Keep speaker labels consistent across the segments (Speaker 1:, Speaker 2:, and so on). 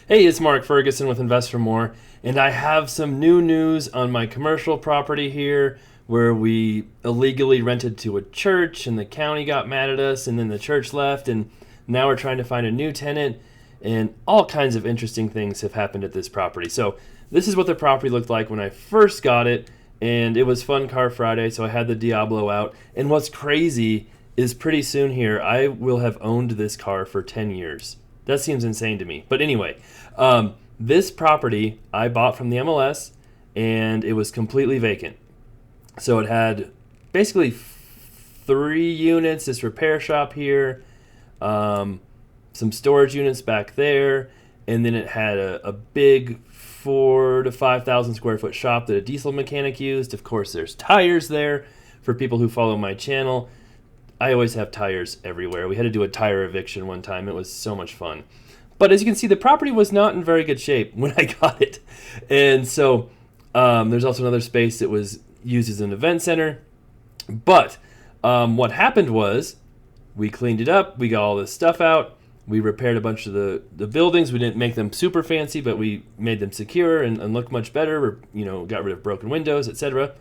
Speaker 1: Hey, it's Mark Ferguson with Invest for More, and I have some new news on my commercial property here where we illegally rented to a church and the county got mad at us and then the church left and now we're trying to find a new tenant and all kinds of interesting things have happened at this property. So this is what the property looked like when I first got it, and it was Fun Car Friday, so I had the Diablo out. And what's crazy is pretty soon here I will have owned this car for 10 years. That seems insane to me. But anyway, this property I bought from the MLS, and it was completely vacant. So it had basically 3 units, this repair shop here, some storage units back there, and then it had a big 4 to 5,000 square foot shop that a diesel mechanic used. Of course, there's tires there for people who follow my channel. I always have tires everywhere. We had to do a tire eviction one time. It was so much fun. But as you can see, the property was not in very good shape when I got it. And so there's also another space that was used as an event center. But what happened was we cleaned it up. We got all this stuff out. We repaired a bunch of the buildings. We didn't make them super fancy, but we made them secure and look much better. Got rid of broken windows, etc.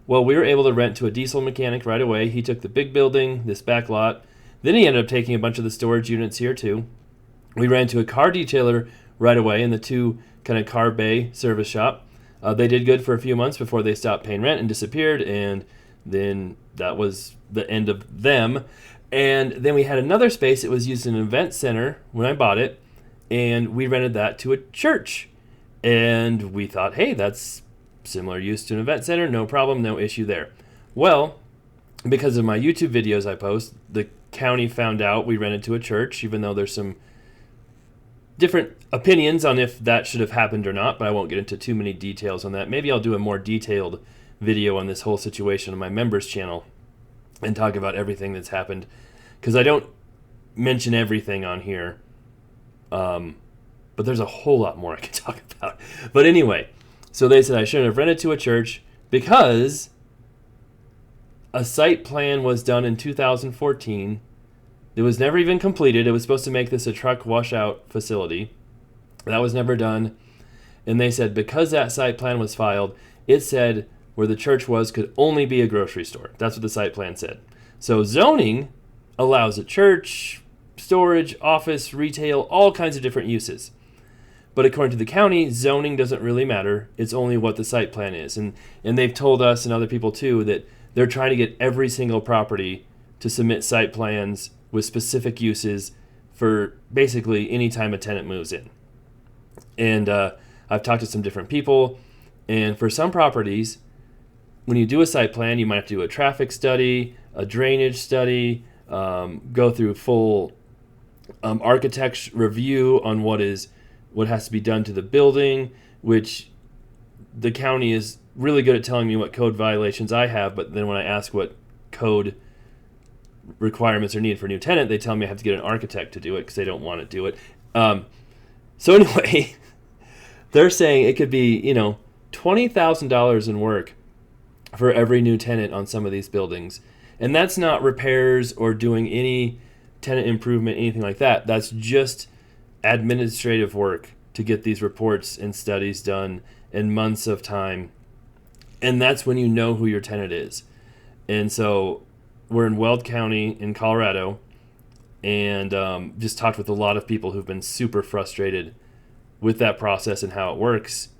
Speaker 1: Well, we were able to rent to a diesel mechanic right away. He took the big building, this back lot. Then he ended up taking a bunch of the storage units here too. We ran to a car detailer right away in the 2 kind of car bay service shop. They did good for a few months before they stopped paying rent and disappeared, and then that was the end of them. And then we had another space. It was used as an event center when I bought it, and we rented that to a church. And we thought, hey, that's similar use to an event center, no problem, no issue there. Well, because of my YouTube videos I post, the county found out we rented to a church, even though there's some different opinions on if that should have happened or not, but I won't get into too many details on that. Maybe I'll do a more detailed video on this whole situation on my members channel and talk about everything that's happened, because I don't mention everything on here, but there's a whole lot more I can talk about. But anyway, so they said I shouldn't have rented to a church because a site plan was done in 2014. It was never even completed. It was supposed to make this a truck washout facility. That was never done. And they said because that site plan was filed, it said where the church was could only be a grocery store. That's what the site plan said. So zoning allows a church, storage, office, retail, all kinds of different uses. But according to the county, zoning doesn't really matter. It's only what the site plan is. And they've told us and other people too that they're trying to get every single property to submit site plans with specific uses for basically any time a tenant moves in. And I've talked to some different people, and for some properties, when you do a site plan, you might have to do a traffic study, a drainage study, go through full architecture review on what has to be done to the building, which the county is really good at telling me what code violations I have, but then when I ask what code requirements are needed for a new tenant, they tell me I have to get an architect to do it because they don't want to do it. So anyway, they're saying it could be, $20,000 in work for every new tenant on some of these buildings. And that's not repairs or doing any tenant improvement, anything like that. That's just administrative work to get these reports and studies done in months of time. And that's when you know who your tenant is. And so we're in Weld County in Colorado, and just talked with a lot of people who've been super frustrated with that process and how it works,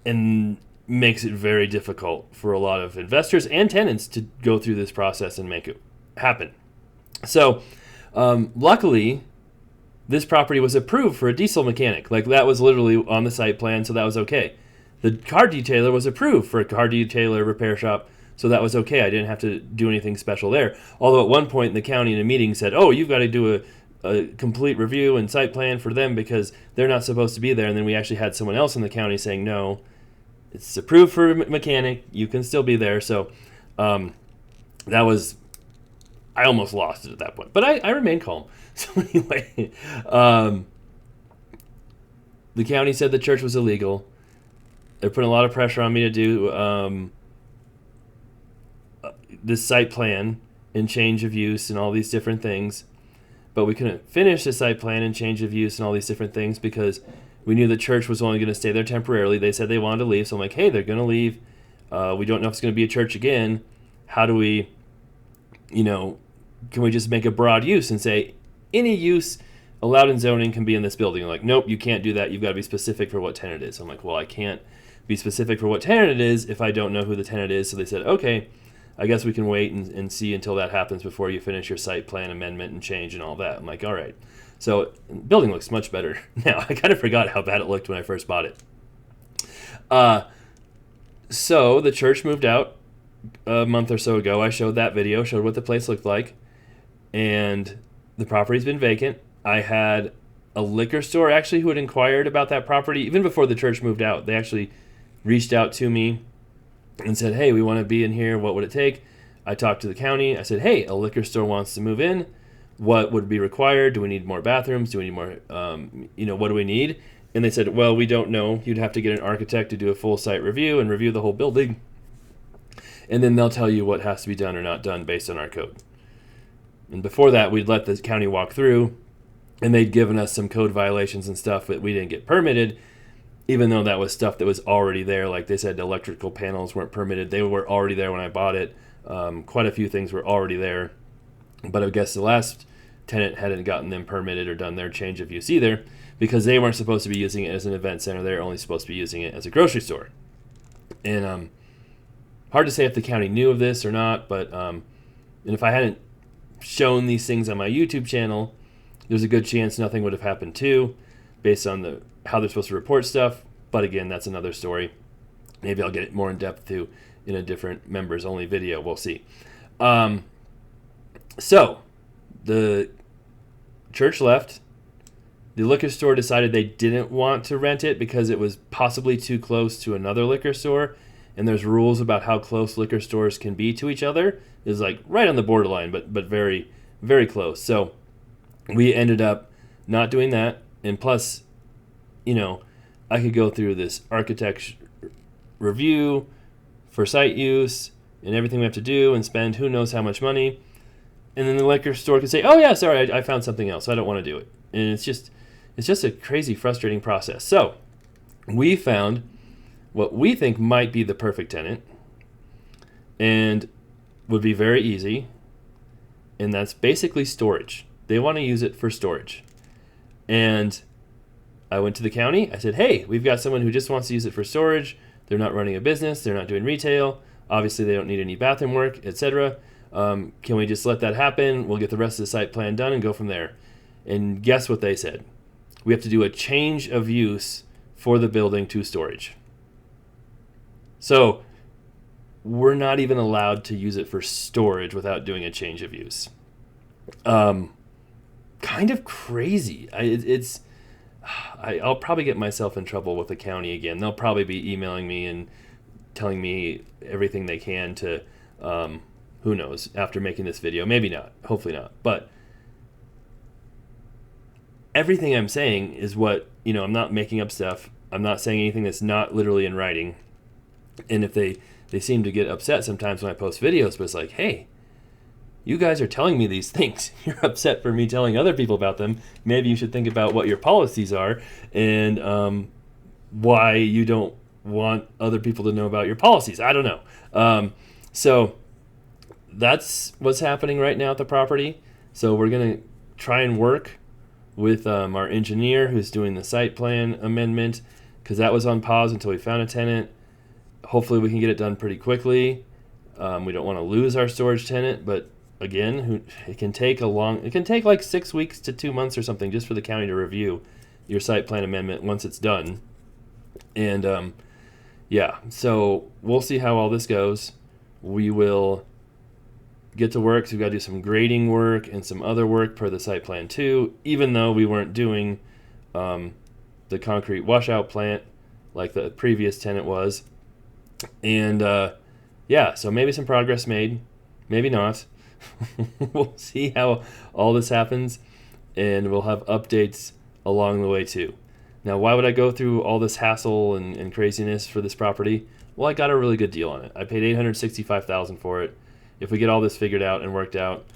Speaker 1: and makes it very difficult for a lot of investors and tenants to go through this process and make it happen. So luckily, this property was approved for a diesel mechanic. Like, that was literally on the site plan, so that was okay. The car detailer was approved for a car detailer repair shop, so that was okay. I didn't have to do anything special there. Although at one point in the county in a meeting said, oh, you've got to do a complete review and site plan for them because they're not supposed to be there. And then we actually had someone else in the county saying, no, it's approved for a mechanic. You can still be there. So I almost lost it at that point. But I remained calm. So anyway, the county said the church was illegal. They're putting a lot of pressure on me to do this site plan and change of use and all these different things. but we couldn't finish the site plan and change of use and all these different things because we knew the church was only going to stay there temporarily. They said they wanted to leave, so I'm like, hey, they're going to leave. We don't know if it's going to be a church again. How do we, can we just make a broad use and say any use allowed in zoning can be in this building? Like, nope, you can't do that. You've got to be specific for what tenant it is. I'm like, well, I can't be specific for what tenant it is if I don't know who the tenant is. So they said, okay, I guess we can wait and see until that happens before you finish your site plan amendment and change and all that. I'm like, all right. So the building looks much better now. I kind of forgot how bad it looked when I first bought it. So the church moved out a month or so ago. I showed that video, showed what the place looked like, and the property's been vacant. I had a liquor store actually who had inquired about that property even before the church moved out. They actually reached out to me and said, hey, we want to be in here. What would it take? I talked to the county. I said, hey, a liquor store wants to move in. What would be required? Do we need more bathrooms? Do we need more, what do we need? And they said, well, we don't know. You'd have to get an architect to do a full site review and review the whole building. And then they'll tell you what has to be done or not done based on our code. And before that, we'd let the county walk through, and they'd given us some code violations and stuff that we didn't get permitted, even though that was stuff that was already there. Like they said, electrical panels weren't permitted. They were already there when I bought it. Quite a few things were already there. But I guess the last tenant hadn't gotten them permitted or done their change of use either, because they weren't supposed to be using it as an event center. They're only supposed to be using it as a grocery store. And hard to say if the county knew of this or not, but and if I hadn't shown these things on my YouTube channel, there's a good chance nothing would have happened too, based on how they're supposed to report stuff. But again, that's another story. Maybe I'll get it more in depth too in a different members only video. We'll see. So the church left. The liquor store decided they didn't want to rent it because it was possibly too close to another liquor store. And there's rules about how close liquor stores can be to each other. It's like right on the borderline, but very, very close. So we ended up not doing that. And plus, I could go through this architect review for site use and everything we have to do and spend who knows how much money. And then the liquor store could say, oh yeah, sorry, I found something else. I don't want to do it. And it's just a crazy, frustrating process. So we found what we think might be the perfect tenant and would be very easy. And that's basically storage. They want to use it for storage. And I went to the county. I said, hey, we've got someone who just wants to use it for storage. They're not running a business. They're not doing retail. Obviously, they don't need any bathroom work, etc. Can we just let that happen? We'll get the rest of the site plan done and go from there. And guess what they said? We have to do a change of use for the building to storage. So we're not even allowed to use it for storage without doing a change of use. Kind of crazy. I'll probably get myself in trouble with the county again. They'll probably be emailing me and telling me everything they can to, who knows, after making this video. Maybe not. Hopefully not. But everything I'm saying is what, I'm not making up stuff. I'm not saying anything that's not literally in writing. And if they seem to get upset sometimes when I post videos, but it's like, hey, you guys are telling me these things. You're upset for me telling other people about them. Maybe you should think about what your policies are and why you don't want other people to know about your policies. I don't know. So that's what's happening right now at the property. So we're going to try and work with our engineer who's doing the site plan amendment, because that was on pause until we found a tenant. Hopefully we can get it done pretty quickly. We don't want to lose our storage tenant, but again, it can take like 6 weeks to 2 months or something just for the county to review your site plan amendment once it's done. And so we'll see how all this goes. We will get to work. So we've got to do some grading work and some other work per the site plan too, even though we weren't doing the concrete washout plant like the previous tenant was. And so maybe some progress made, maybe not. We'll see how all this happens, and we'll have updates along the way too. Now, why would I go through all this hassle and craziness for this property? Well, I got a really good deal on it. I paid $865,000 for it. If we get all this figured out and worked out,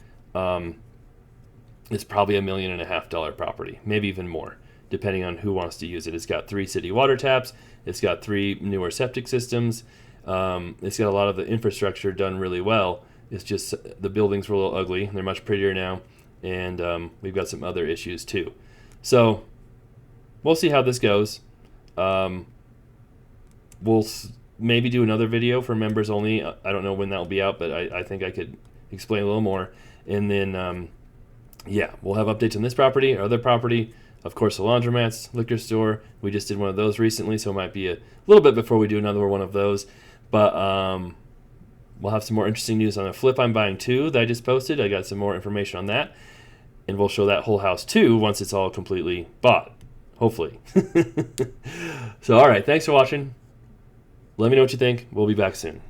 Speaker 1: It's probably $1.5 million property, maybe even more, depending on who wants to use it. It's got 3 city water taps. It's got 3 newer septic systems. It's got a lot of the infrastructure done really well. It's just the buildings were a little ugly. They're much prettier now, and we've got some other issues too. So we'll see how this goes. We'll maybe do another video for members only. I don't know when that will be out, but I think I could explain a little more. And then, yeah, we'll have updates on this property, our other property. Of course, the laundromats, liquor store. We just did one of those recently, so it might be a little bit before we do another one of those. But we'll have some more interesting news on a flip I'm buying too that I just posted. I got some more information on that. And we'll show that whole house too once it's all completely bought, hopefully. So, all right, thanks for watching. Let me know what you think. We'll be back soon.